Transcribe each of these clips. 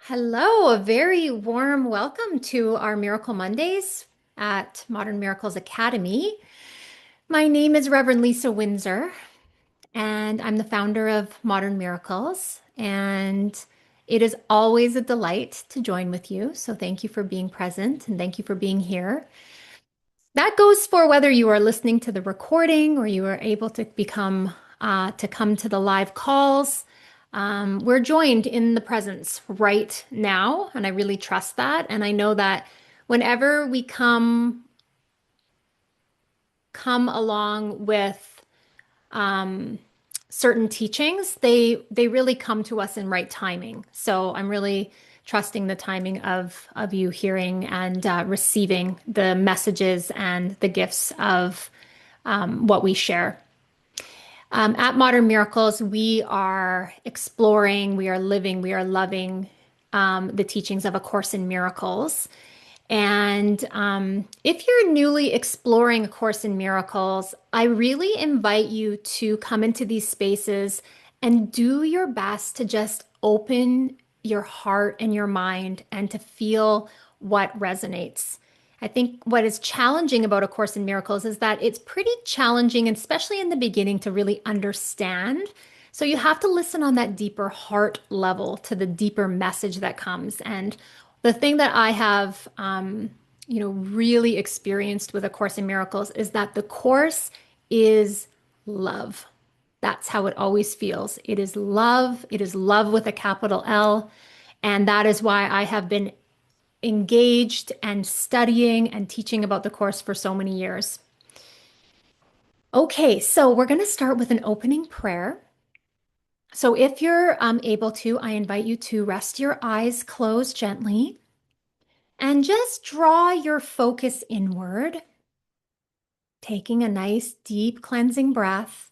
Hello, a very warm welcome to our Miracle Mondays at Modern Miracles Academy. My name is Reverend Lisa Windsor, and I'm the founder of Modern Miracles. And it is always a delight to join with you. So thank you for being present and thank you for being here. That goes for whether you are listening to the recording or you are able to come to the live calls. We're joined in the presence right now, and I really trust that. And I know that whenever we come along with um, certain teachings, they really come to us in right timing. So I'm really trusting the timing of you hearing and receiving the messages and the gifts of what we share. At Modern Miracles, we are exploring, we are living, we are loving the teachings of A Course in Miracles. And if you're newly exploring A Course in Miracles, I really invite you to come into these spaces and do your best to just open your heart and your mind and to feel what resonates. I think what is challenging about A Course in Miracles is that it's pretty challenging, especially in the beginning, to really understand. So you have to listen on that deeper heart level to the deeper message that comes. And the thing that I have, really experienced with A Course in Miracles is that the Course is love. That's how it always feels. It is love. It is love with a capital L. And that is why I have been engaged and studying and teaching about the Course for so many years. Okay, so we're going to start with an opening prayer. So if you're able to, I invite you to rest your eyes closed gently. And just draw your focus inward, taking a nice deep cleansing breath.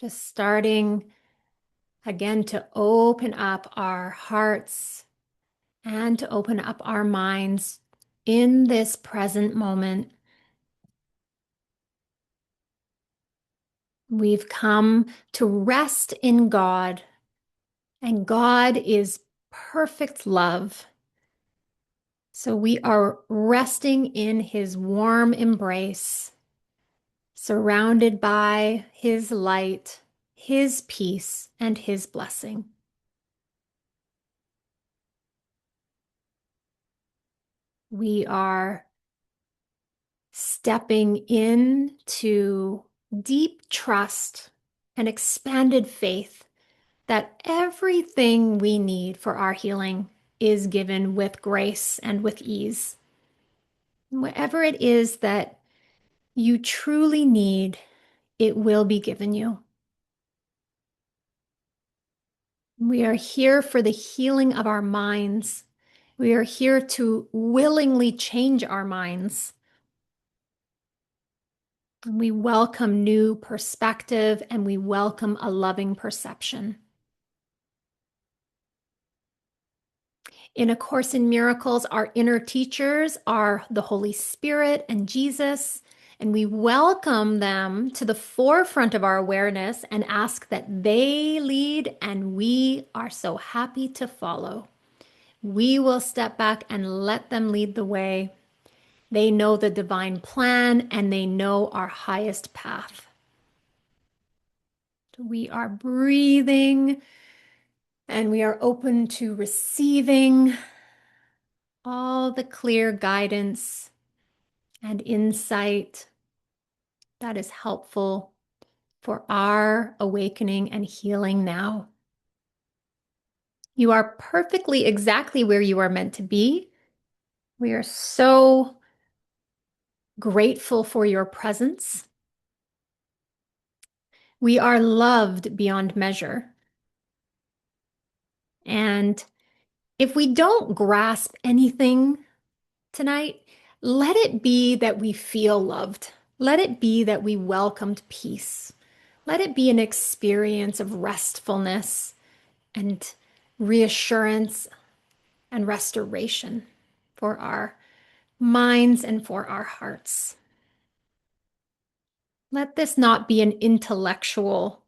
Just starting again to open up our hearts and to open up our minds in this present moment. We've come to rest in God, and God is perfect love. So we are resting in His warm embrace, surrounded by His light, His peace, and His blessing. We are stepping into deep trust and expanded faith that everything we need for our healing is given with grace and with ease. Whatever it is that you truly need, it will be given you. We are here for the healing of our minds. We are here to willingly change our minds. We welcome new perspective and we welcome a loving perception. In A Course in Miracles, our inner teachers are the Holy Spirit and Jesus, and we welcome them to the forefront of our awareness and ask that they lead, and we are so happy to follow. We will step back and let them lead the way. They know the divine plan and they know our highest path. We are breathing and we are open to receiving all the clear guidance and insight that is helpful for our awakening and healing now. You are perfectly exactly where you are meant to be. We are so grateful for your presence. We are loved beyond measure. And if we don't grasp anything tonight, let it be that we feel loved. Let it be that we welcomed peace. Let it be an experience of restfulness and reassurance and restoration for our minds and for our hearts. Let this not be an intellectual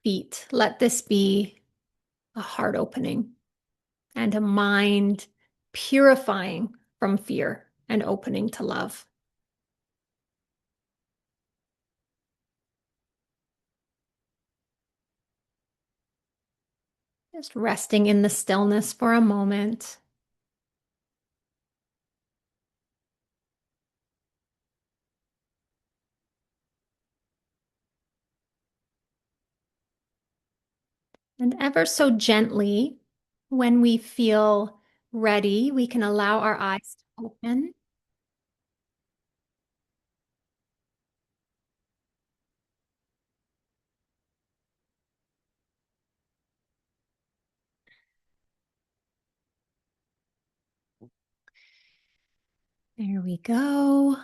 feat. Let this be a heart opening and a mind purifying from fear and opening to love. Just resting in the stillness for a moment. And ever so gently, when we feel ready, we can allow our eyes to open. There we go.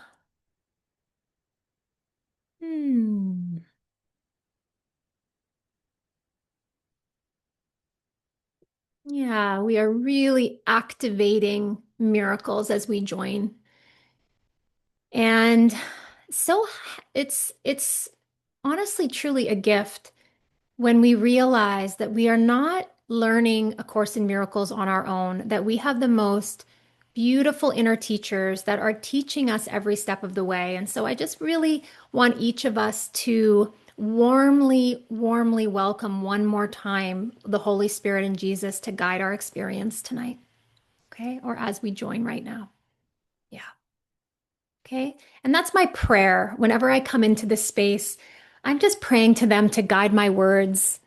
Hmm. Yeah, we are really activating miracles as we join. And so it's honestly truly a gift when we realize that we are not learning A Course in Miracles on our own, that we have the most beautiful inner teachers that are teaching us every step of the way. And so I just really want each of us to warmly, warmly welcome one more time the Holy Spirit and Jesus to guide our experience tonight. Okay. Or as we join right now. Yeah. Okay. And that's my prayer. Whenever I come into this space, I'm just praying to them to guide my words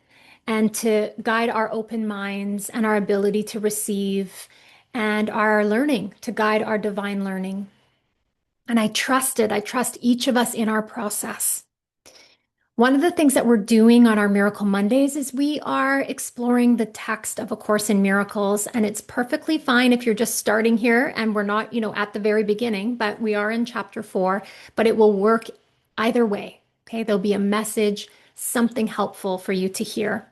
and to guide our open minds and our ability to receive and our learning, to guide our divine learning. And I trust it. I trust each of us in our process. One of the things that we're doing on our Miracle Mondays is we are exploring the text of A Course in Miracles, and it's perfectly fine if you're just starting here and we're not, at the very beginning, but we are in chapter 4, but it will work either way. Okay, there'll be a message, something helpful for you to hear.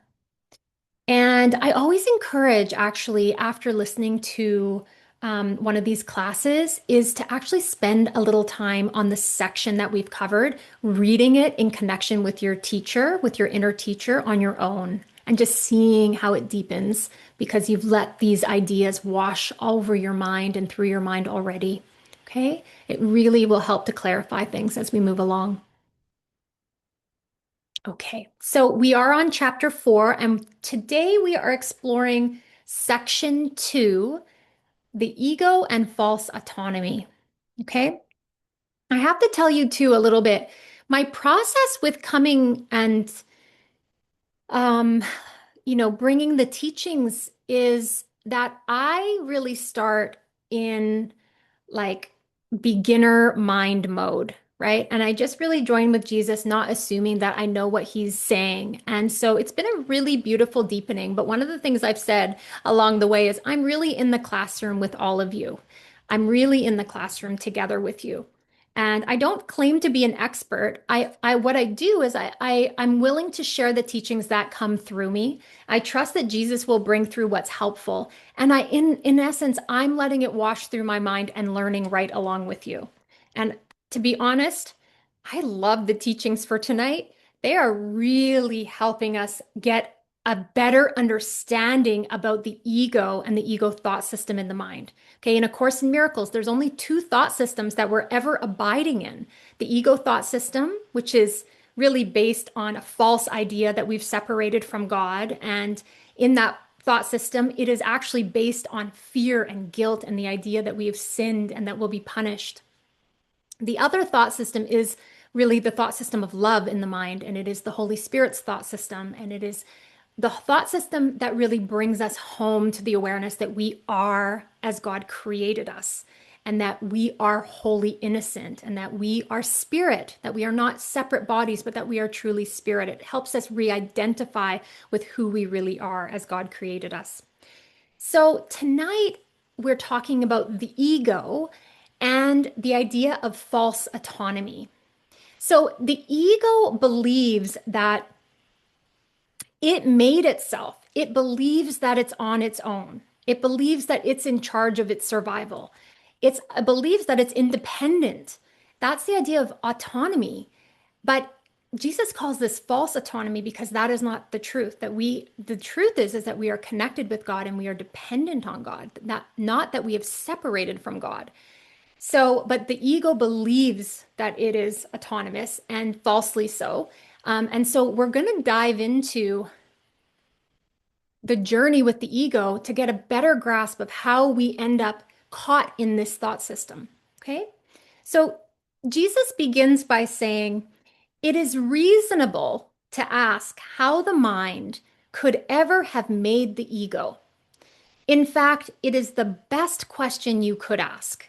And I always encourage, actually, after listening to one of these classes, is to actually spend a little time on the section that we've covered, reading it in connection with your teacher, with your inner teacher on your own, and just seeing how it deepens because you've let these ideas wash over your mind and through your mind already. Okay? It really will help to clarify things as we move along. Okay, so we are on chapter 4, and today we are exploring section 2, the ego and false autonomy. Okay, I have to tell you too a little bit. My process with coming and um, bringing the teachings is that I really start in like beginner mind mode, right? And I just really join with Jesus, not assuming that I know what he's saying. And so it's been a really beautiful deepening. But one of the things I've said along the way is I'm really in the classroom with all of you. I'm really in the classroom together with you. And I don't claim to be an expert. I what I do is I'm willing to share the teachings that come through me. I trust that Jesus will bring through what's helpful. And in essence, I'm letting it wash through my mind and learning right along with you. And to be honest, I love the teachings for tonight. They are really helping us get a better understanding about the ego and the ego thought system in the mind. Okay, in A Course in Miracles, there's only two thought systems that we're ever abiding in. The ego thought system, which is really based on a false idea that we've separated from God. And in that thought system, it is actually based on fear and guilt and the idea that we have sinned and that we'll be punished. The other thought system is really the thought system of love in the mind, and it is the Holy Spirit's thought system, and it is the thought system that really brings us home to the awareness that we are as God created us, and that we are wholly innocent, and that we are spirit, that we are not separate bodies, but that we are truly spirit. It helps us re-identify with who we really are as God created us. So tonight we're talking about the ego and the idea of false autonomy. So the ego believes that it made itself. It believes that it's on its own. It believes that it's in charge of its survival. It believes that it's independent. That's the idea of autonomy. But Jesus calls this false autonomy because that is not the truth. The truth is that we are connected with God and we are dependent on God, not that we have separated from God. So, but the ego believes that it is autonomous and falsely so. And so we're going to dive into the journey with the ego to get a better grasp of how we end up caught in this thought system. Okay. So Jesus begins by saying, it is reasonable to ask how the mind could ever have made the ego. In fact, it is the best question you could ask.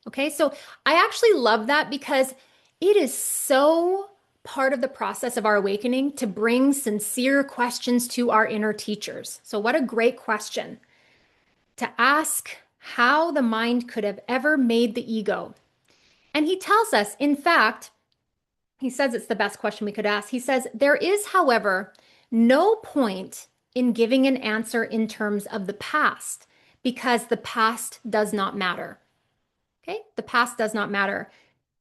Okay, so I actually love that because it is so part of the process of our awakening to bring sincere questions to our inner teachers. So, what a great question to ask how the mind could have ever made the ego. And he tells us, in fact, he says it's the best question we could ask. He says, there is, however, no point in giving an answer in terms of the past because the past does not matter. Okay, the past does not matter.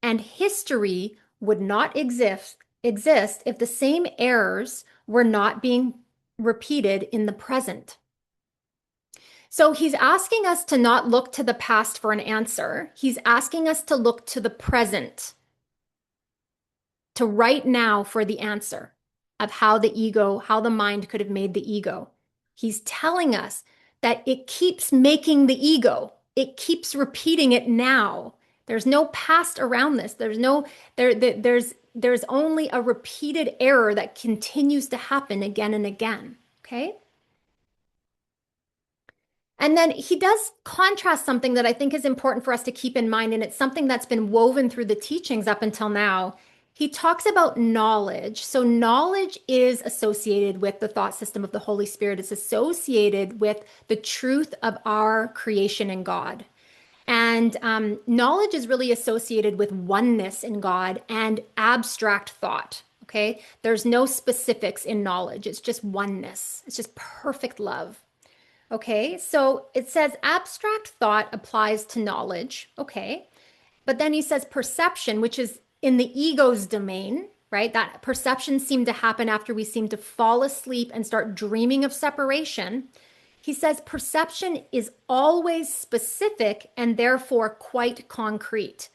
And history would not exist if the same errors were not being repeated in the present. So he's asking us to not look to the past for an answer. He's asking us to look to the present, to right now for the answer of how the mind could have made the ego. He's telling us that it keeps making the ego. It keeps repeating it now. There's no past around this. There's only a repeated error that continues to happen again and again. Okay? And then he does contrast something that I think is important for us to keep in mind, and it's something that's been woven through the teachings up until now. He talks about knowledge. So, knowledge is associated with the thought system of the Holy Spirit. It's associated with the truth of our creation in God. And knowledge is really associated with oneness in God and abstract thought. Okay. There's no specifics in knowledge, it's just oneness, it's just perfect love. Okay, so it says abstract thought applies to knowledge. Okay, but then he says perception, which is in the ego's domain, right? That perception seemed to happen after we seem to fall asleep and start dreaming of separation. He says perception is always specific and therefore quite concrete.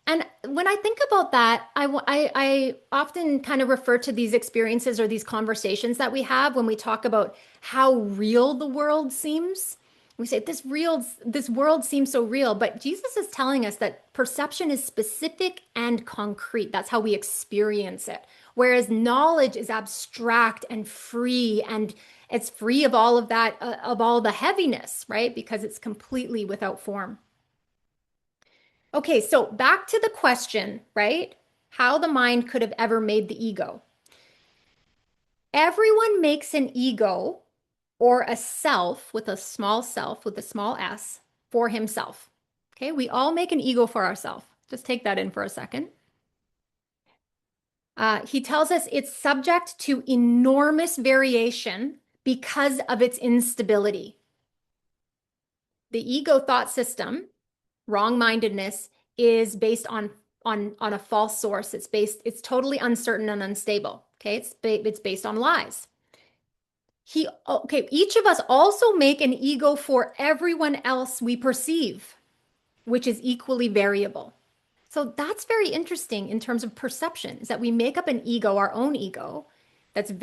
And when I think about that, I often kind of refer to these experiences or these conversations that we have when we talk about how real the world seems. We say this world seems so real, but Jesus is telling us that perception is specific and concrete. That's how we experience it. Whereas knowledge is abstract and free, and it's free of all of that, of all the heaviness, right? Because it's completely without form. Okay, so back to the question, right? How the mind could have ever made the ego. Everyone makes an ego or a self with a small s for himself. Okay, we all make an ego for ourselves. Just take that in for a second. He tells us it's subject to enormous variation because of its instability. The ego thought system, wrong-mindedness, is based on a false source. It's totally uncertain and unstable. Okay, it's based on lies. Each of us also make an ego for everyone else we perceive, which is equally variable. So that's very interesting in terms of perception, is that we make up an ego, our own ego, that's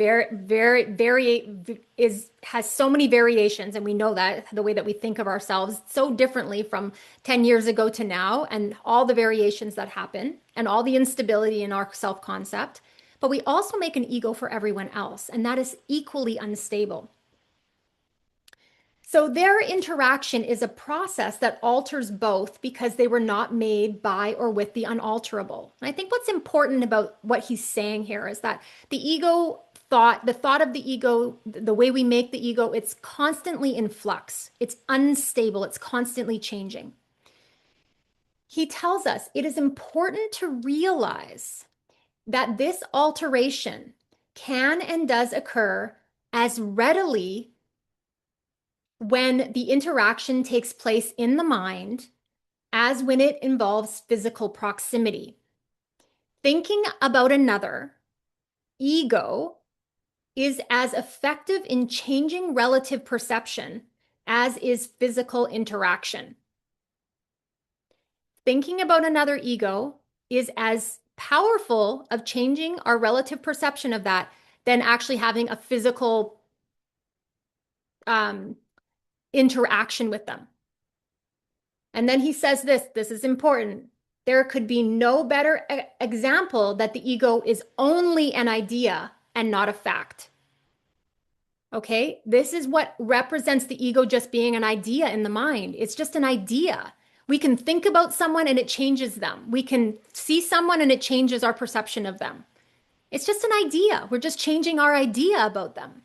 has so many variations, and we know that the way that we think of ourselves so differently from 10 years ago to now, and all the variations that happen and all the instability in our self-concept. But we also make an ego for everyone else, and that is equally unstable. So their interaction is a process that alters both because they were not made by or with the unalterable. And I think what's important about what he's saying here is that the thought of the ego, the way we make the ego, it's constantly in flux. It's unstable. It's constantly changing. He tells us it is important to realize that this alteration can and does occur as readily when the interaction takes place in the mind as when it involves physical proximity. Thinking about another, ego, is as effective in changing relative perception as is physical interaction. Thinking about another ego is as powerful of changing our relative perception of that than actually having a physical um, interaction with them. And then he says this is important. There could be no better example that the ego is only an idea and not a fact. Okay, this is what represents the ego just being an idea in the mind. It's just an idea. We can think about someone and it changes them. We can see someone and it changes our perception of them. It's just an idea. We're just changing our idea about them.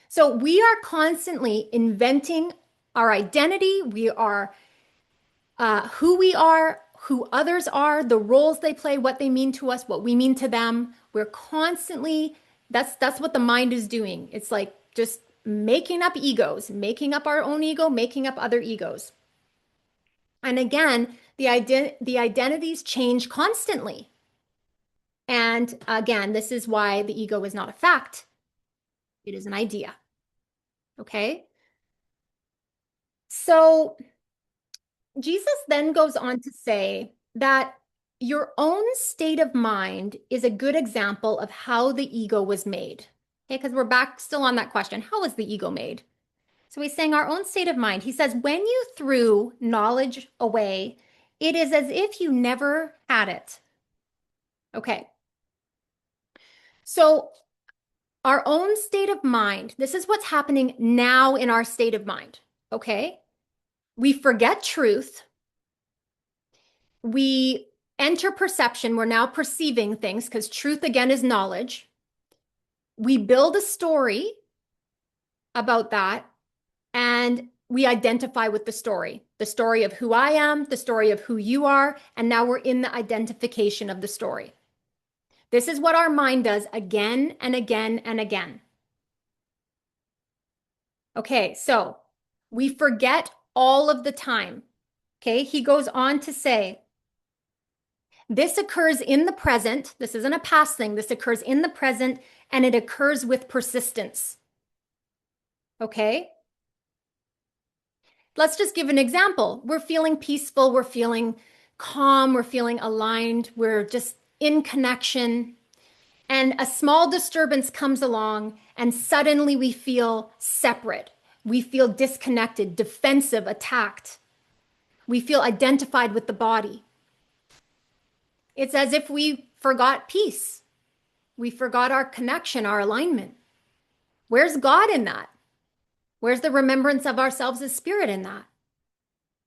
So we are constantly inventing our identity. We are who we are, who others are, the roles they play, what they mean to us, what we mean to them. We're constantly, that's what the mind is doing. It's like just making up egos, making up our own ego, making up other egos. And again, the identities change constantly. And again, this is why the ego is not a fact. It is an idea. Okay. So Jesus then goes on to say that your own state of mind is a good example of how the ego was made. Okay, because we're back still on that question. How was the ego made? So he's saying our own state of mind. He says, when you threw knowledge away, it is as if you never had it. Okay. So our own state of mind, this is what's happening now in our state of mind. Okay. We forget truth. We enter perception. We're now perceiving things because truth again is knowledge. We build a story about that and we identify with the story of who I am, the story of who you are, and now we're in the identification of the story. This is what our mind does again and again and again. Okay, so we forget all of the time. Okay, he goes on to say, this occurs in the present. This isn't a past thing. This occurs in the present and it occurs with persistence. Okay? Let's just give an example. We're feeling peaceful. We're feeling calm. We're feeling aligned. We're just in connection. And a small disturbance comes along and suddenly we feel separate. We feel disconnected, defensive, attacked. We feel identified with the body. It's as if we forgot peace. We forgot our connection, our alignment. Where's God in that? Where's the remembrance of ourselves as spirit in that?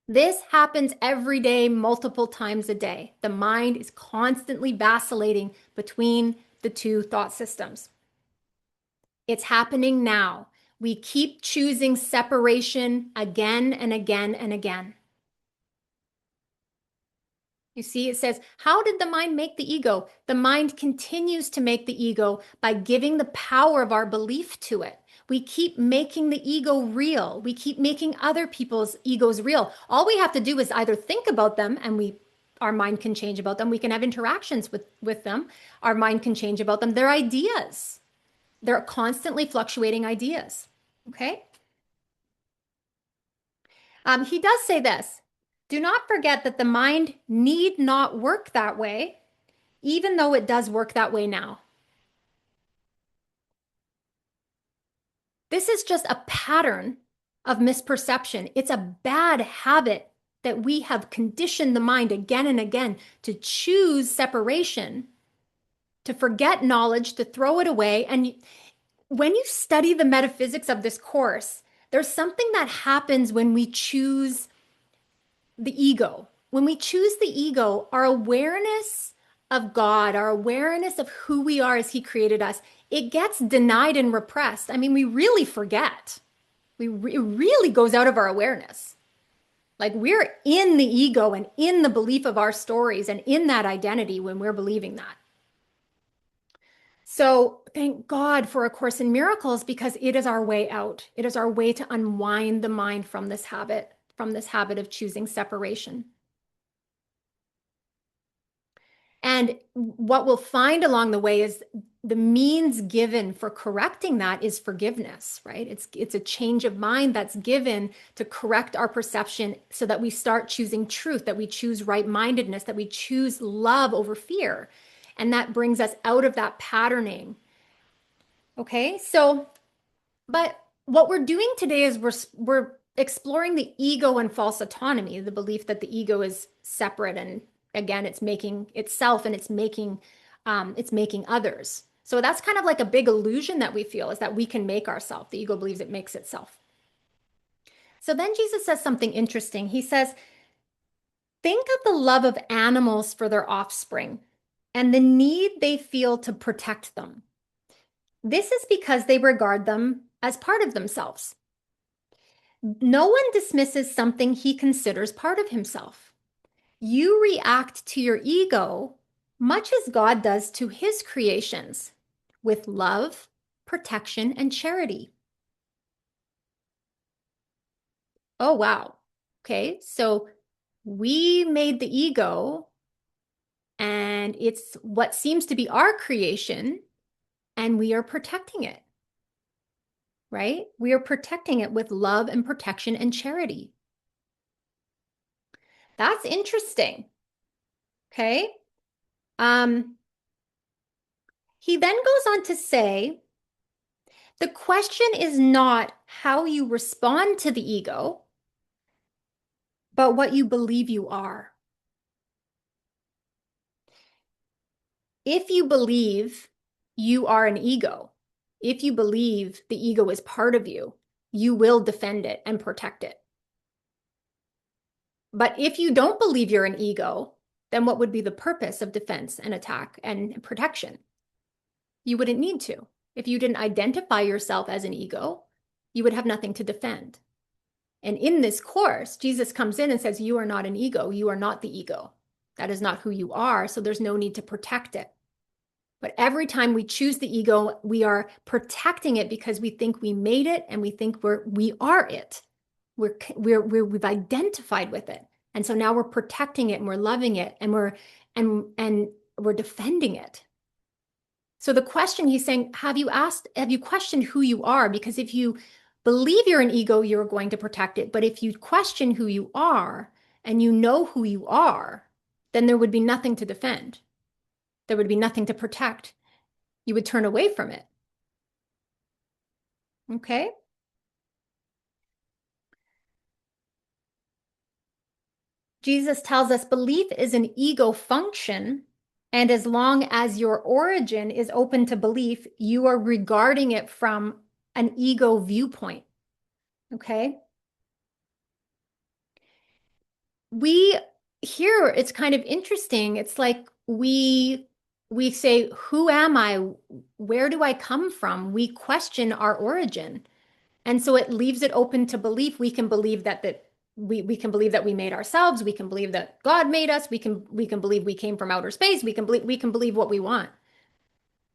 This happens every day, multiple times a day. The mind is constantly vacillating between the two thought systems. It's happening now. We keep choosing separation again and again and again. You see, it says, how did the mind make the ego? The mind continues to make the ego by giving the power of our belief to it. We keep making the ego real. We keep making other people's egos real. All we have to do is either think about them and our mind can change about them. We can have interactions with them. Our mind can change about them. They're ideas. They're constantly fluctuating ideas. Okay? He does say this. Do not forget that the mind need not work that way, even though it does work that way now. This is just a pattern of misperception. It's a bad habit that we have conditioned the mind again and again to choose separation, to forget knowledge, to throw it away. And when you study the metaphysics of this course, there's something that happens when we choose the ego. When we choose the ego, our awareness of God, our awareness of who we are as He created us, it gets denied and repressed. I mean, we really forget. It really goes out of our awareness. Like we're in the ego and in the belief of our stories and in that identity when we're believing that. So thank God for A Course in Miracles because it is our way out. It is our way to unwind the mind from this habit of choosing separation. And And what we'll find along the way is the means given for correcting that is forgiveness, right? It's a change of mind that's given to correct our perception so that we start choosing truth, that we choose right-mindedness, that we choose love over fear. And that brings us out of that patterning. Okay, so, but what we're doing today is we're exploring the ego and false autonomy, the belief that the ego is separate and again, it's making itself and it's making others. So that's kind of like a big illusion that we feel is that we can make ourselves. The ego believes it makes itself. So then Jesus says something interesting. He says, think of the love of animals for their offspring and the need they feel to protect them. This is because they regard them as part of themselves. No one dismisses something he considers part of himself. You react to your ego much as God does to his creations, with love, protection, and charity. Oh, wow. Okay, so we made the ego, and it's what seems to be our creation, and we are protecting it, right? We are protecting it with love and protection and charity. That's interesting. Okay. Um, he then goes on to say, the question is not how you respond to the ego, but what you believe you are. If you believe you are an ego, if you believe the ego is part of you, you will defend it and protect it. But if you don't believe you're an ego, then what would be the purpose of defense and attack and protection? You wouldn't need to. If you didn't identify yourself as an ego, you would have nothing to defend. And in this course, Jesus comes in and says, you are not an ego. You are not the ego. That is not who you are. So there's no need to protect it. But every time we choose the ego, we are protecting it because we think we made it and we think we are it. We've identified with it. And so now we're protecting it and we're loving it and we're defending it. So the question he's saying, have you questioned who you are? Because if you believe you're an ego, you're going to protect it. But if you question who you are and you know who you are, then there would be nothing to defend. There would be nothing to protect. You would turn away from it. Okay? Jesus tells us belief is an ego function. And as long as your origin is open to belief, you are regarding it from an ego viewpoint. Okay? We here it's kind of interesting. It's like we say, who am I? Where do I come from? We question our origin. And so it leaves it open to belief. We can believe that we can believe that we made ourselves. We can believe that God made us. We can believe we came from outer space. We can believe what we want.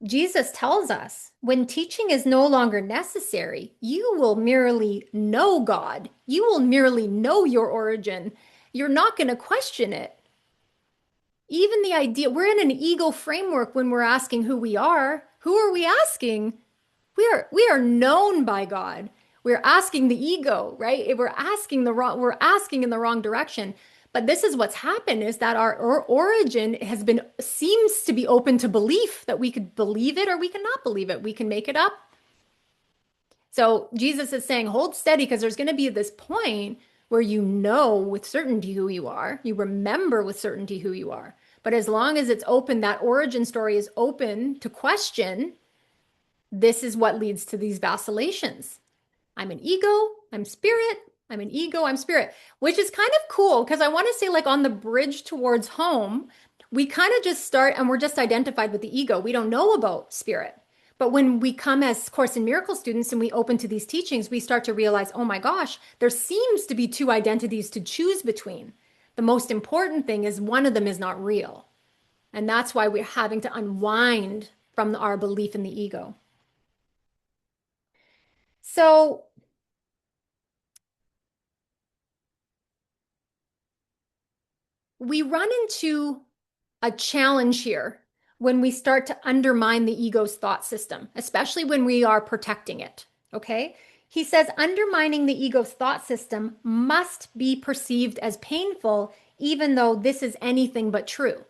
Jesus tells us when teaching is no longer necessary, you will merely know God. You will merely know your origin. You're not going to question it. Even the idea, we're in an ego framework when we're asking who we are. Who are we asking? We are known by God. We're asking the ego, right? We're asking in the wrong direction. But this is what's happened is that our origin seems to be open to belief that we could believe it or we cannot believe it. We can make it up. So Jesus is saying, hold steady because there's going to be this point where you know with certainty who you are. You remember with certainty who you are. But as long as it's open, that origin story is open to question, this is what leads to these vacillations. I'm an ego, I'm spirit, I'm an ego, I'm spirit, which is kind of cool because I want to say, like, on the bridge towards home, we kind of just start and we're just identified with the ego. We don't know about spirit. But when we come as Course in Miracles students and we open to these teachings, we start to realize, oh my gosh, there seems to be two identities to choose between. The most important thing is one of them is not real. And that's why we're having to unwind from our belief in the ego. So we run into a challenge here when we start to undermine the ego's thought system, especially when we are protecting it. Okay. He says undermining the ego's thought system must be perceived as painful, even though this is anything but true.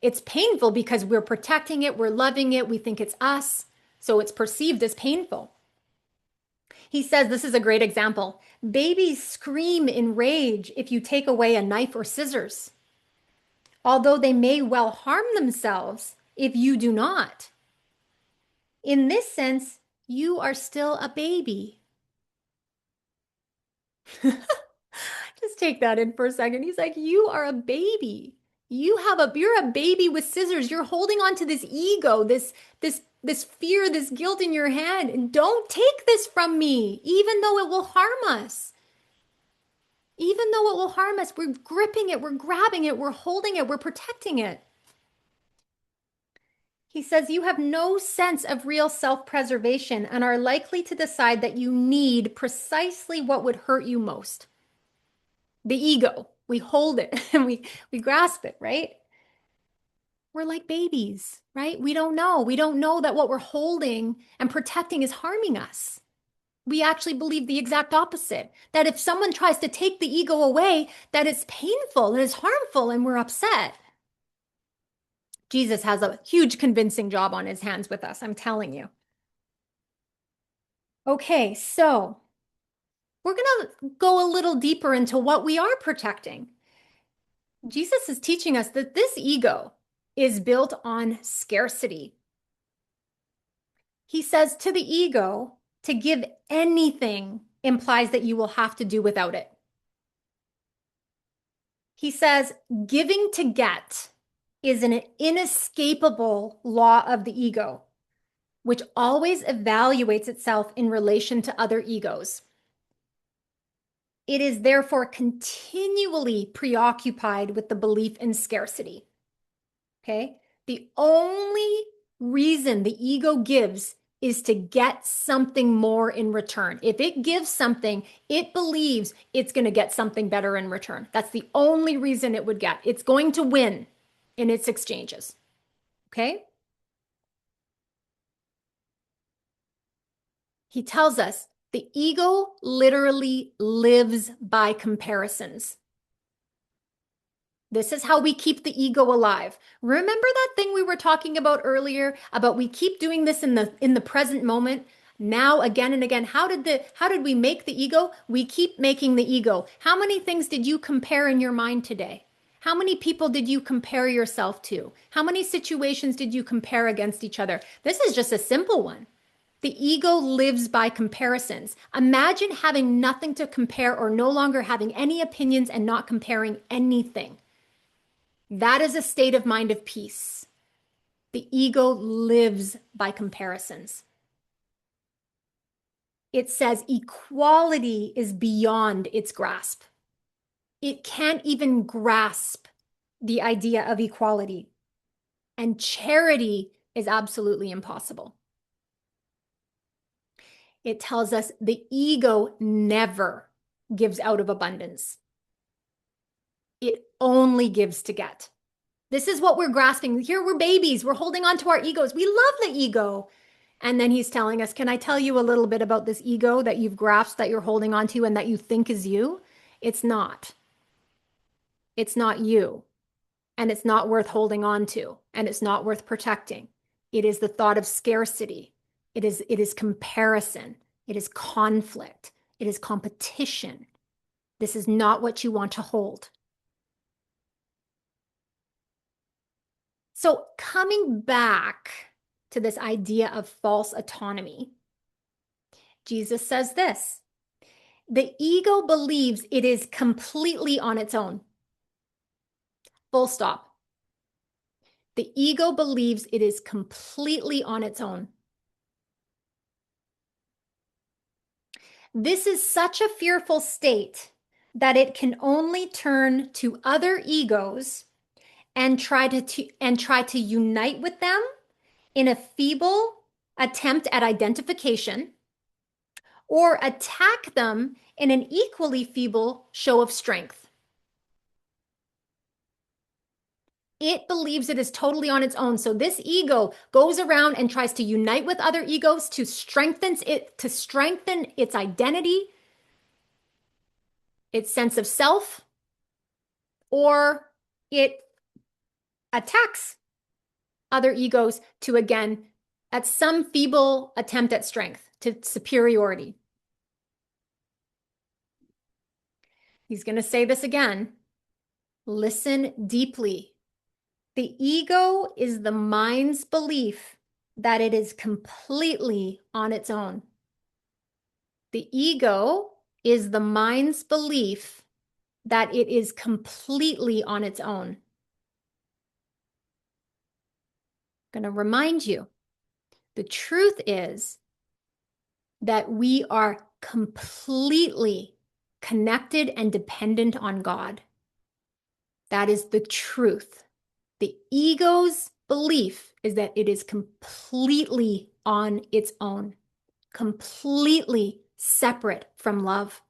It's painful because we're protecting it, we're loving it, we think it's us. So it's perceived as painful. He says this is a great example. Babies scream in rage if you take away a knife or scissors, although they may well harm themselves if you do not. In this sense, you are still a baby. Just take that in for a second. He's like, you are a baby. You're a baby with scissors. You're holding on to this ego, this fear, this guilt in your head. And don't take this from me, even though it will harm us. Even though it will harm us, we're gripping it, we're grabbing it, we're holding it, we're protecting it. He says you have no sense of real self-preservation and are likely to decide that you need precisely what would hurt you most. The ego. We hold it and we grasp it, right? We're like babies, right? We don't know. We don't know that what we're holding and protecting is harming us. We actually believe the exact opposite, that if someone tries to take the ego away, that it's painful and it's harmful and we're upset. Jesus has a huge convincing job on his hands with us, I'm telling you. Okay, so we're going to go a little deeper into what we are protecting. Jesus is teaching us that this ego is built on scarcity. He says to the ego, to give anything implies that you will have to do without it. He says, giving to get is an inescapable law of the ego, which always evaluates itself in relation to other egos. It is therefore continually preoccupied with the belief in scarcity. Okay? The only reason the ego gives is to get something more in return. If it gives something, it believes it's going to get something better in return. That's the only reason it would get. It's going to win in its exchanges. Okay? He tells us the ego literally lives by comparisons. This is how we keep the ego alive. Remember that thing we were talking about earlier about we keep doing this in the present moment, now again and again. How did we make the ego? We keep making the ego. How many things did you compare in your mind today? How many people did you compare yourself to? How many situations did you compare against each other? This is just a simple one. The ego lives by comparisons. Imagine having nothing to compare or no longer having any opinions and not comparing anything. That is a state of mind of peace. The ego lives by comparisons. It says equality is beyond its grasp. It can't even grasp the idea of equality. And charity is absolutely impossible. It tells us the ego never gives out of abundance. It only gives to get. This is what we're grasping. Here we're babies. We're holding on to our egos. We love the ego. And then he's telling us, can I tell you a little bit about this ego that you've grasped, that you're holding on to and that you think is you? It's not. It's not you. And it's not worth holding on to. And it's not worth protecting. It is the thought of scarcity. It is comparison. It is conflict. It is competition. This is not what you want to hold. So coming back to this idea of false autonomy, Jesus says this: the ego believes it is completely on its own. Full stop. The ego believes it is completely on its own. This is such a fearful state that it can only turn to other egos and try to unite with them in a feeble attempt at identification, or attack them in an equally feeble show of strength. It believes it is totally on its own. So this ego goes around and tries to unite with other egos to strengthen its identity, its sense of self, or it attacks other egos to, again, at some feeble attempt at strength, to superiority. He's going to say this again. Listen deeply. The ego is the mind's belief that it is completely on its own. The ego is the mind's belief that it is completely on its own. I'm going to remind you, the truth is that we are completely connected and dependent on God. That is the truth. The ego's belief is that it is completely on its own, completely separate from love.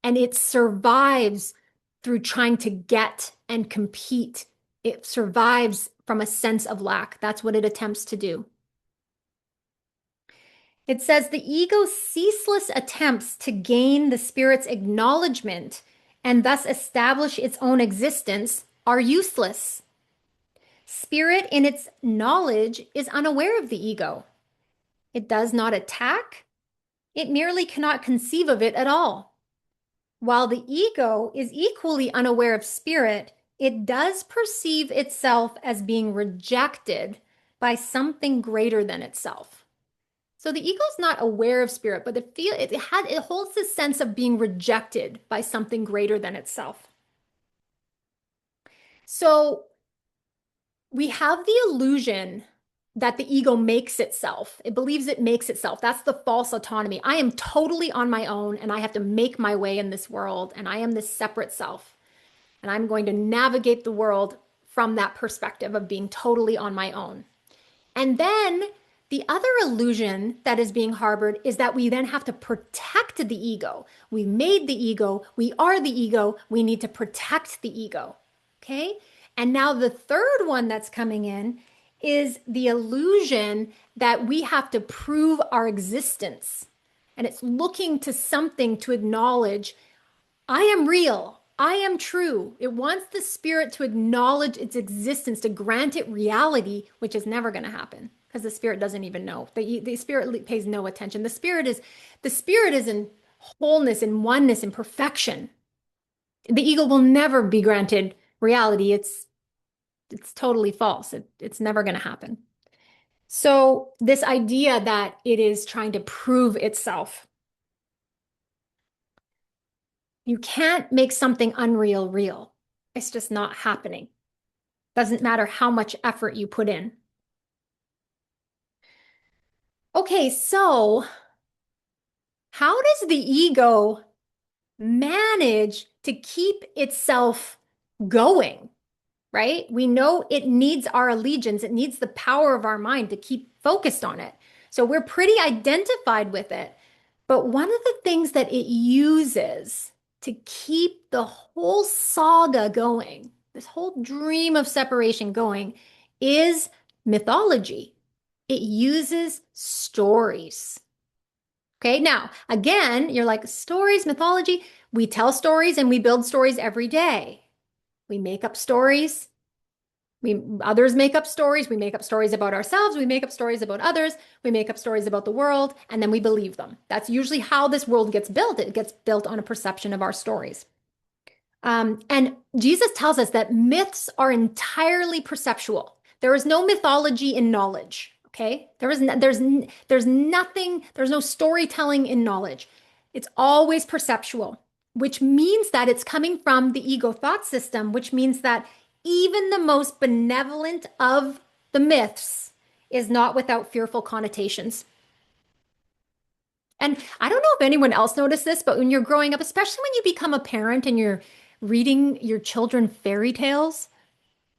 And it survives through trying to get and compete. It survives from a sense of lack. That's what it attempts to do. It says the ego's ceaseless attempts to gain the spirit's acknowledgement and thus establish its own existence are useless. Spirit, in its knowledge, is unaware of the ego. It does not attack. It merely cannot conceive of it at all. While the ego is equally unaware of spirit, it does perceive itself as being rejected by something greater than itself. So the ego is not aware of spirit, but it holds this sense of being rejected by something greater than itself. So we have the illusion that the ego makes itself. It believes it makes itself. That's the false autonomy. I am totally on my own and I have to make my way in this world and I am this separate self. And I'm going to navigate the world from that perspective of being totally on my own. And then the other illusion that is being harbored is that we then have to protect the ego. We made the ego. We are the ego. We need to protect the ego. Okay? And now the third one that's coming in is the illusion that we have to prove our existence. And it's looking to something to acknowledge, I am real. I am true. It wants the spirit to acknowledge its existence, to grant it reality, which is never going to happen because the spirit doesn't even know. The spirit pays no attention. The spirit is in wholeness and oneness and perfection. The ego will never be granted reality. It's totally false. It's never going to happen. So this idea that it is trying to prove itself, you can't make something unreal real. It's just not happening. Doesn't matter how much effort you put in. Okay, so how does the ego manage to keep itself going? Right? We know it needs our allegiance. It needs the power of our mind to keep focused on it. So we're pretty identified with it. But one of the things that it uses to keep the whole saga going, this whole dream of separation going, is mythology. It uses stories. Okay, now, again, you're like, stories, mythology. We tell stories and we build stories every day. We make up stories. Others make up stories. We make up stories about ourselves. We make up stories about others. We make up stories about the world, and then we believe them. That's usually how this world gets built. It gets built on a perception of our stories. And Jesus tells us that myths are entirely perceptual. There is no mythology in knowledge. Okay, there's no storytelling in knowledge. It's always perceptual, which means that it's coming from the ego thought system, which means that even the most benevolent of the myths is not without fearful connotations. And I don't know if anyone else noticed this, but when you're growing up, especially when you become a parent and you're reading your children fairy tales,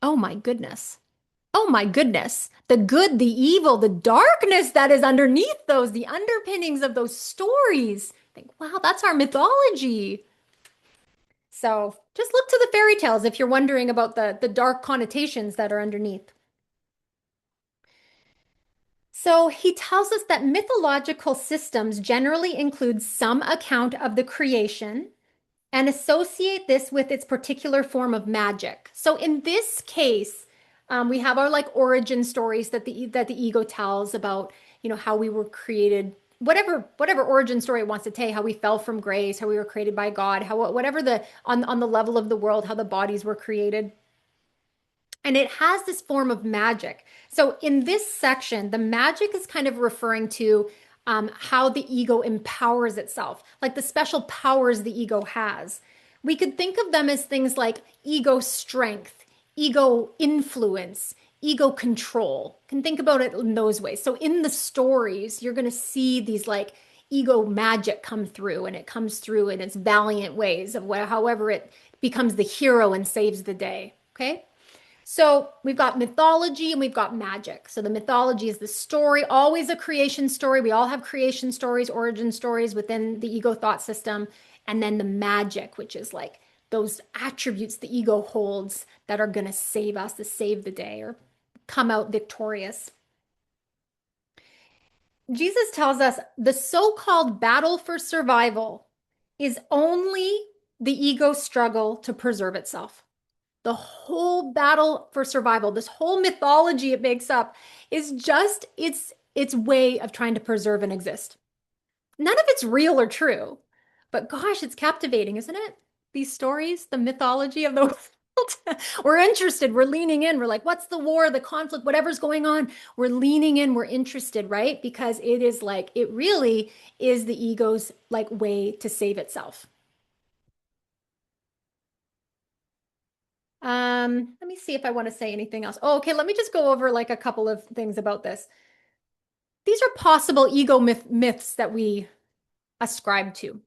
oh my goodness. Oh my goodness. The good, the evil, the darkness that is underneath those, the underpinnings of those stories. Think, wow, that's our mythology. So just look to the fairy tales if you're wondering about the dark connotations that are underneath. So he tells us that mythological systems generally include some account of the creation and associate this with its particular form of magic. So in this case, we have our like origin stories that the ego tells about, how we were created, whatever origin story it wants to tell, how we fell from grace, how we were created by God, how whatever the on the level of the world, how the bodies were created. And it has this form of magic. So in this section, the magic is kind of referring to how the ego empowers itself, like the special powers the ego has. We could think of them as things like ego strength, ego influence, ego control. Can think about it in those ways. So in the stories, you're going to see these like ego magic come through, and it comes through in its valiant ways of however it becomes the hero and saves the day. Okay. So we've got mythology and we've got magic. So the mythology is the story, always a creation story. We all have creation stories, origin stories within the ego thought system. And then the magic, which is like those attributes the ego holds that are going to save us, to save the day or come out victorious. Jesus tells us the so-called battle for survival is only the ego struggle to preserve itself. The whole battle for survival, this whole mythology it makes up is just its way of trying to preserve and exist. None of it's real or true, but gosh, it's captivating, isn't it? These stories, the mythology of the world. We're interested, we're leaning in, we're like, what's the war, the conflict, whatever's going on? We're leaning in, we're interested, right? Because it is like, it really is the ego's like way to save itself. Let me see if I want to say anything else. Oh, okay, let me just go over like a couple of things about this. These are possible ego myths that we ascribe to.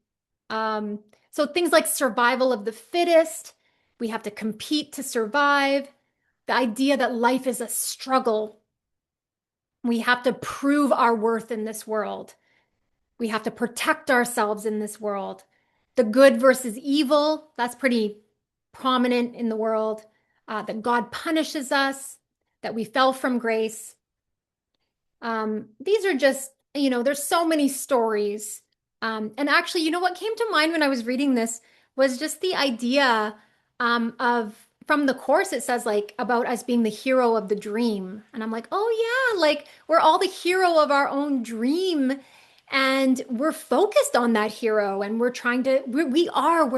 Um, so things like survival of the fittest, we have to compete to survive, the idea that life is a struggle. We have to prove our worth in this world. We have to protect ourselves in this world. The good versus evil, that's pretty prominent in the world. That God punishes us, that we fell from grace. These are just, there's so many stories. And actually, what came to mind when I was reading this was just the idea of from the course, it says like about us being the hero of the dream. And I'm like, oh yeah, like we're all the hero of our own dream. And we're focused on that hero and we're trying to, we're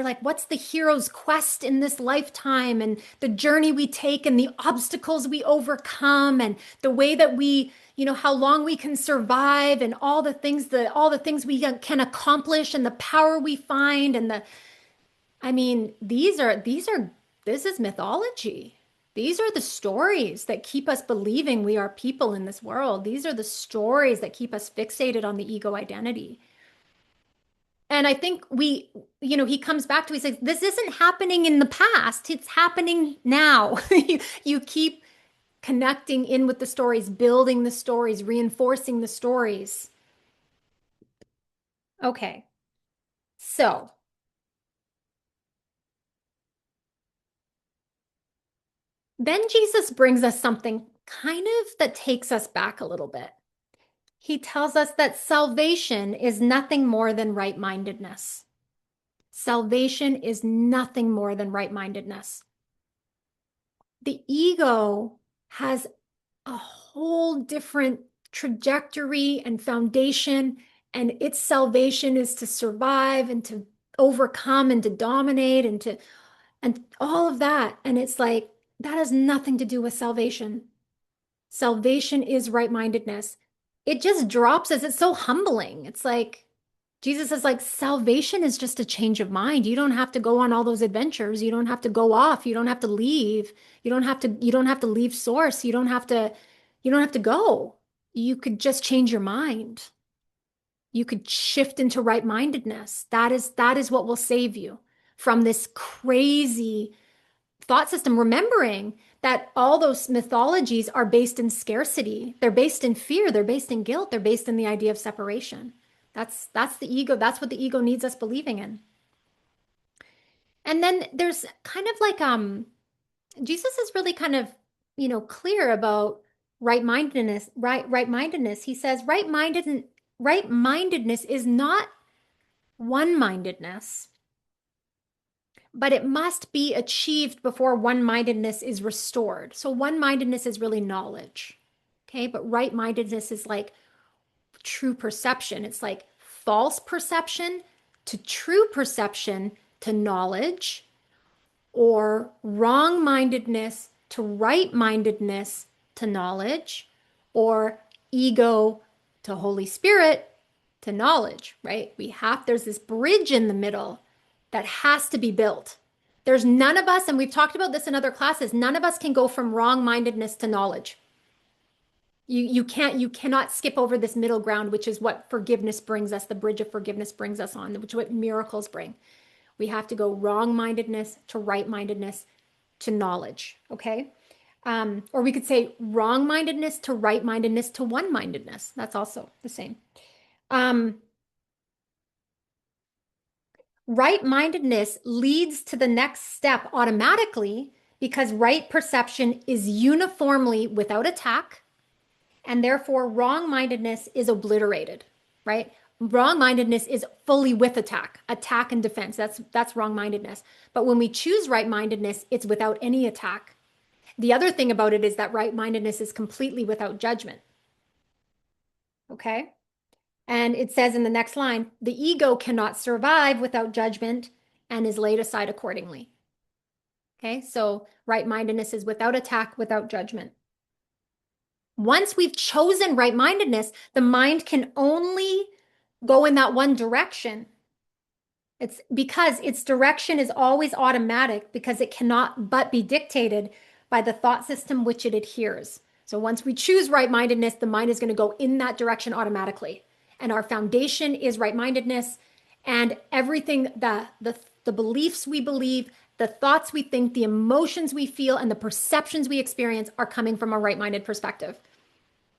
like, what's the hero's quest in this lifetime and the journey we take and the obstacles we overcome and the way that we, how long we can survive and all the things we can accomplish and the power we find and I mean, this is mythology. These are the stories that keep us believing we are people in this world. These are the stories that keep us fixated on the ego identity. And I think he comes back to, he says, this isn't happening in the past. It's happening now. You keep connecting in with the stories, building the stories, reinforcing the stories. Okay. So then Jesus brings us something kind of that takes us back a little bit. He tells us that salvation is nothing more than right-mindedness. Salvation is nothing more than right-mindedness. The ego has a whole different trajectory and foundation, and its salvation is to survive and to overcome and to dominate and all of that. And it's like that has nothing to do with salvation. Salvation is right-mindedness. It just drops as it's so humbling. It's like Jesus is like, salvation is just a change of mind. You don't have to go on all those adventures. You don't have to go off. You don't have to leave. You don't have to leave source. You don't have to go. You could just change your mind. You could shift into right-mindedness. That is what will save you from this crazy thought system, remembering that all those mythologies are based in scarcity. They're based in fear. They're based in guilt. They're based in the idea of separation. That's the ego. That's what the ego needs us believing in. And then there's kind of like Jesus is really kind of, clear about right-mindedness, right-mindedness. He says right-mindedness is not one-mindedness, but it must be achieved before one-mindedness is restored. So one-mindedness is really knowledge. Okay, but right-mindedness is like true perception. It's like false perception to true perception to knowledge, or wrong mindedness to right mindedness to knowledge, or ego to Holy Spirit to knowledge, right? There's this bridge in the middle that has to be built. There's none of us, and we've talked about this in other classes, none of us can go from wrong mindedness to knowledge. You cannot skip over this middle ground, which is what forgiveness brings us, the bridge of forgiveness brings us on, which is what miracles bring. We have to go wrong-mindedness to right-mindedness to knowledge, okay? Or we could say wrong-mindedness to right-mindedness to one-mindedness. That's also the same. Right-mindedness leads to the next step automatically because right perception is uniformly without attack, and therefore wrong-mindedness is obliterated, right? Wrong-mindedness is fully with attack and defense. That's wrong-mindedness. But when we choose right-mindedness, it's without any attack. The other thing about it is that right-mindedness is completely without judgment. Okay? And it says in the next line, the ego cannot survive without judgment and is laid aside accordingly. Okay? So right-mindedness is without attack, without judgment. Once we've chosen right-mindedness, the mind can only go in that one direction. It's because its direction is always automatic because it cannot but be dictated by the thought system which it adheres. So once we choose right-mindedness, the mind is going to go in that direction automatically. And our foundation is right-mindedness, and everything, the beliefs we believe, the thoughts we think, the emotions we feel, and the perceptions we experience are coming from a right-minded perspective.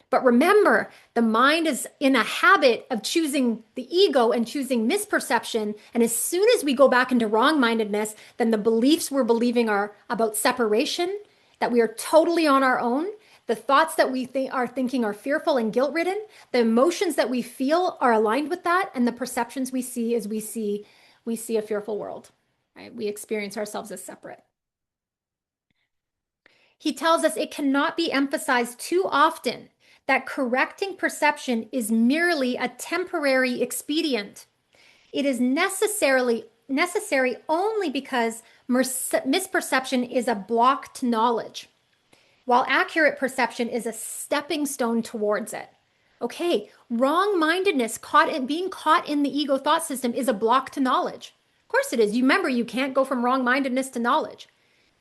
But remember, the mind is in a habit of choosing the ego and choosing misperception. And as soon as we go back into wrong-mindedness, then the beliefs we're believing are about separation, that we are totally on our own. The thoughts that we are thinking are fearful and guilt-ridden. The emotions that we feel are aligned with that. And the perceptions we see is we see a fearful world, right? We experience ourselves as separate. He tells us it cannot be emphasized too often that correcting perception is merely a temporary expedient. It is necessary only because misperception is a block to knowledge, while accurate perception is a stepping stone towards it. Okay, wrong-mindedness, being caught in the ego thought system is a block to knowledge. Of course it is. You remember, you can't go from wrong-mindedness to knowledge.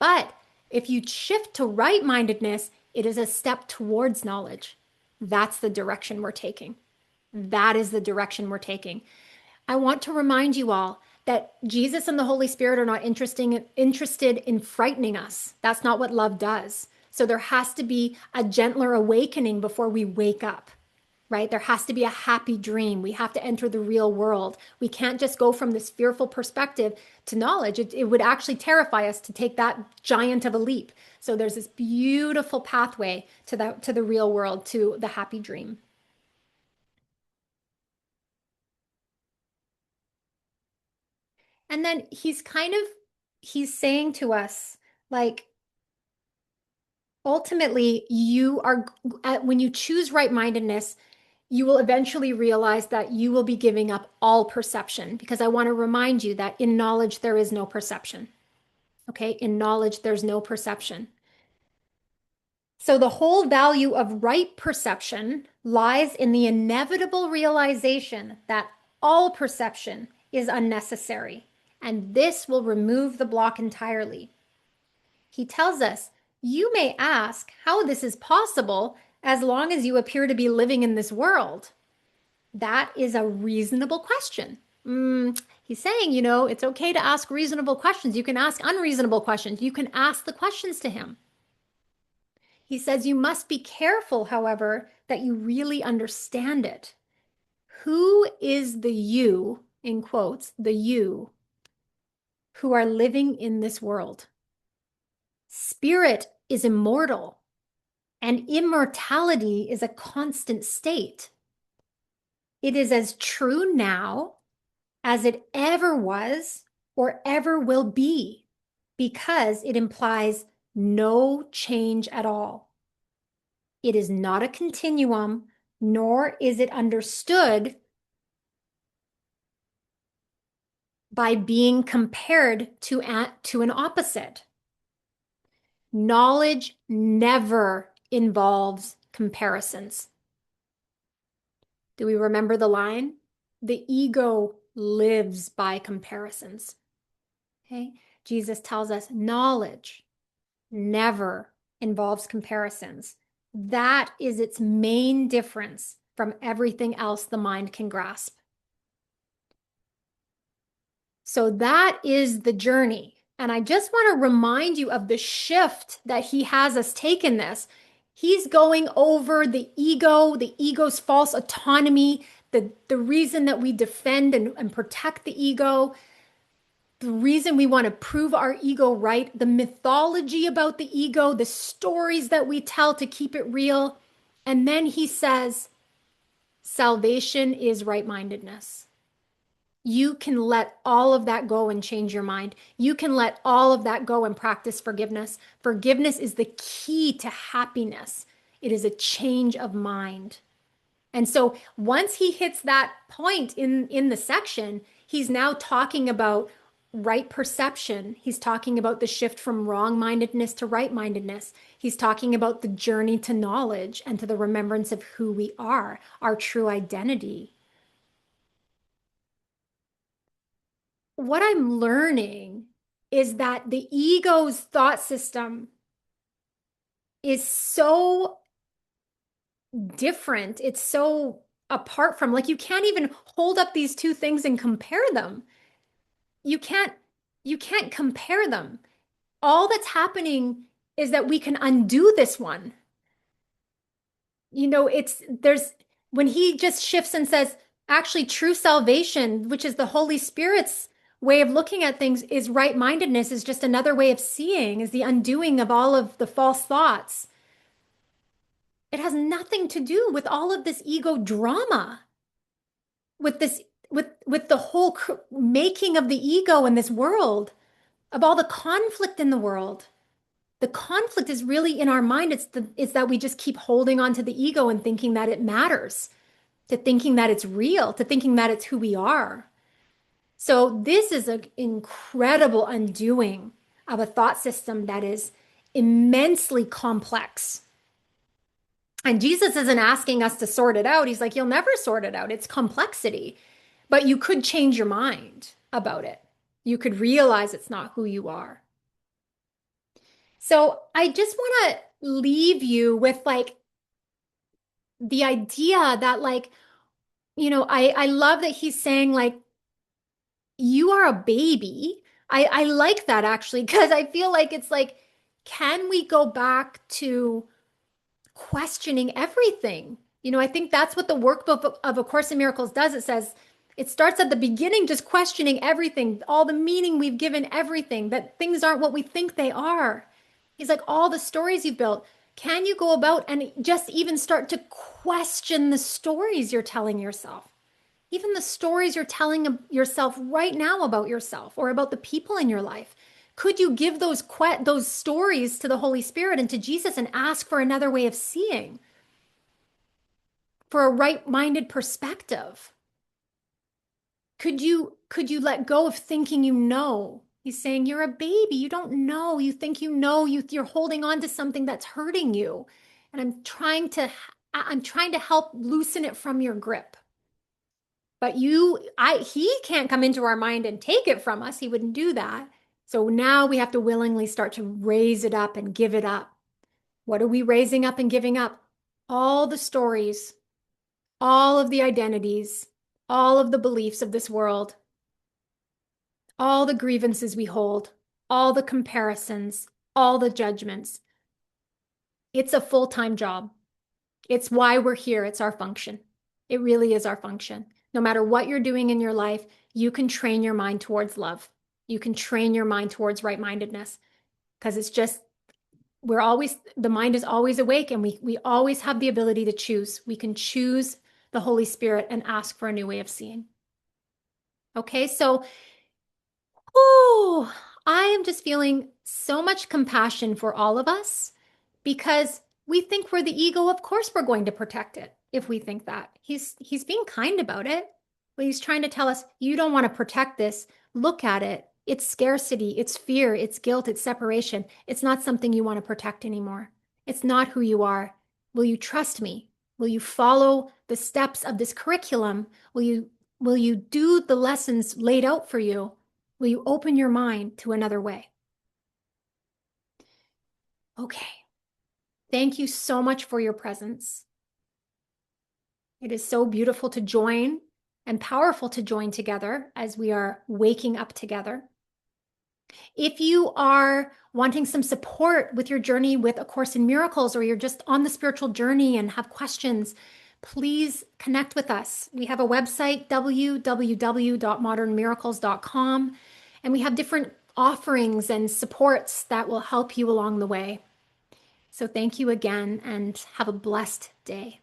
But if you shift to right-mindedness, it is a step towards knowledge. That's the direction we're taking. That is the direction we're taking. I want to remind you all that Jesus and the Holy Spirit are not interested in frightening us. That's not what love does. So there has to be a gentler awakening before we wake up, right? There has to be a happy dream. We have to enter the real world. We can't just go from this fearful perspective to knowledge. It would actually terrify us to take that giant of a leap. So there's this beautiful pathway to the real world, to the happy dream. And then he's saying to us, like, ultimately, when you choose right-mindedness, you will eventually realize that you will be giving up all perception, because I want to remind you that in knowledge, there is no perception. Okay, in knowledge, there's no perception. So the whole value of right perception lies in the inevitable realization that all perception is unnecessary, and this will remove the block entirely. He tells us, you may ask how this is possible as long as you appear to be living in this world. That is a reasonable question. He's saying, it's okay to ask reasonable questions. You can ask unreasonable questions. You can ask the questions to him. He says you must be careful, however, that you really understand it. Who is the you, in quotes, the you, who are living in this world. Spirit is immortal, and immortality is a constant state. It is as true now as it ever was or ever will be, because it implies no change at all. It is not a continuum, nor is it understood by being compared to an opposite. Knowledge never involves comparisons. Do we remember the line? The ego lives by comparisons. Okay? Jesus tells us knowledge never involves comparisons. That is its main difference from everything else the mind can grasp. So that is the journey. And I just want to remind you of the shift that he has us take in this. He's going over the ego's false autonomy, the reason that we defend and protect the ego, the reason we want to prove our ego right, the mythology about the ego, the stories that we tell to keep it real. And then he says, salvation is right-mindedness. You can let all of that go and change your mind. You can let all of that go and practice forgiveness. Forgiveness is the key to happiness. It is a change of mind. And so once he hits that point in the section, he's now talking about right perception. He's talking about the shift from wrong-mindedness to right-mindedness. He's talking about the journey to knowledge and to the remembrance of who we are, our true identity. What I'm learning is that the ego's thought system is so different. It's so apart from, like, you can't even hold up these two things and compare them. You can't compare them. All that's happening is that we can undo this one. When he just shifts and says, actually, true salvation, which is the Holy Spirit's way of looking at things, is right-mindedness, is just another way of seeing, is the undoing of all of the false thoughts. It has nothing to do with all of this ego drama, with the whole making of the ego in this world, of all the conflict in the world. The conflict is really in our mind. It's that we just keep holding on to the ego and thinking that it matters, to thinking that it's real, to thinking that it's who we are. So this is an incredible undoing of a thought system that is immensely complex. And Jesus isn't asking us to sort it out. He's like, you'll never sort it out. It's complexity. But you could change your mind about it. You could realize it's not who you are. So I just want to leave you with like the idea that, like, I love that he's saying, like, you are a baby. I like that actually, because I feel like it's like, can we go back to questioning everything? I think that's what the workbook of A Course in Miracles does. It says, it starts at the beginning, just questioning everything, all the meaning we've given everything, that things aren't what we think they are. He's like, all the stories you've built, can you go about and just even start to question the stories you're telling yourself? Even the stories you're telling yourself right now about yourself or about the people in your life. Could you give those stories to the Holy Spirit and to Jesus and ask for another way of seeing, for a right-minded perspective? Could you let go of thinking you know? He's saying you're a baby. You don't know. You think you know. You're holding on to something that's hurting you. And I'm trying to help loosen it from your grip. But he can't come into our mind and take it from us. He wouldn't do that. So now we have to willingly start to raise it up and give it up. What are we raising up and giving up? All the stories, all of the identities, all of the beliefs of this world, all the grievances we hold, all the comparisons, all the judgments. It's a full-time job. It's why we're here. It's our function. It really is our function. No matter what you're doing in your life, you can train your mind towards love. You can train your mind towards right-mindedness because it's just, the mind is always awake, and we always have the ability to choose. We can choose the Holy Spirit and ask for a new way of seeing. Okay, so, oh, I am just feeling so much compassion for all of us because we think we're the ego. Of course, we're going to protect it if we think that. He's being kind about it, but he's trying to tell us, you don't want to protect this. Look at it. It's scarcity, it's fear, it's guilt, it's separation. It's not something you want to protect anymore. It's not who you are. Will you trust me? Will you follow the steps of this curriculum? Will you do the lessons laid out for you? Will you open your mind to another way? Okay. Thank you so much for your presence. It is so beautiful to join and powerful to join together as we are waking up together. If you are wanting some support with your journey with A Course in Miracles, or you're just on the spiritual journey and have questions, please connect with us. We have a website, www.modernmiracles.com, and we have different offerings and supports that will help you along the way. So thank you again, and have a blessed day.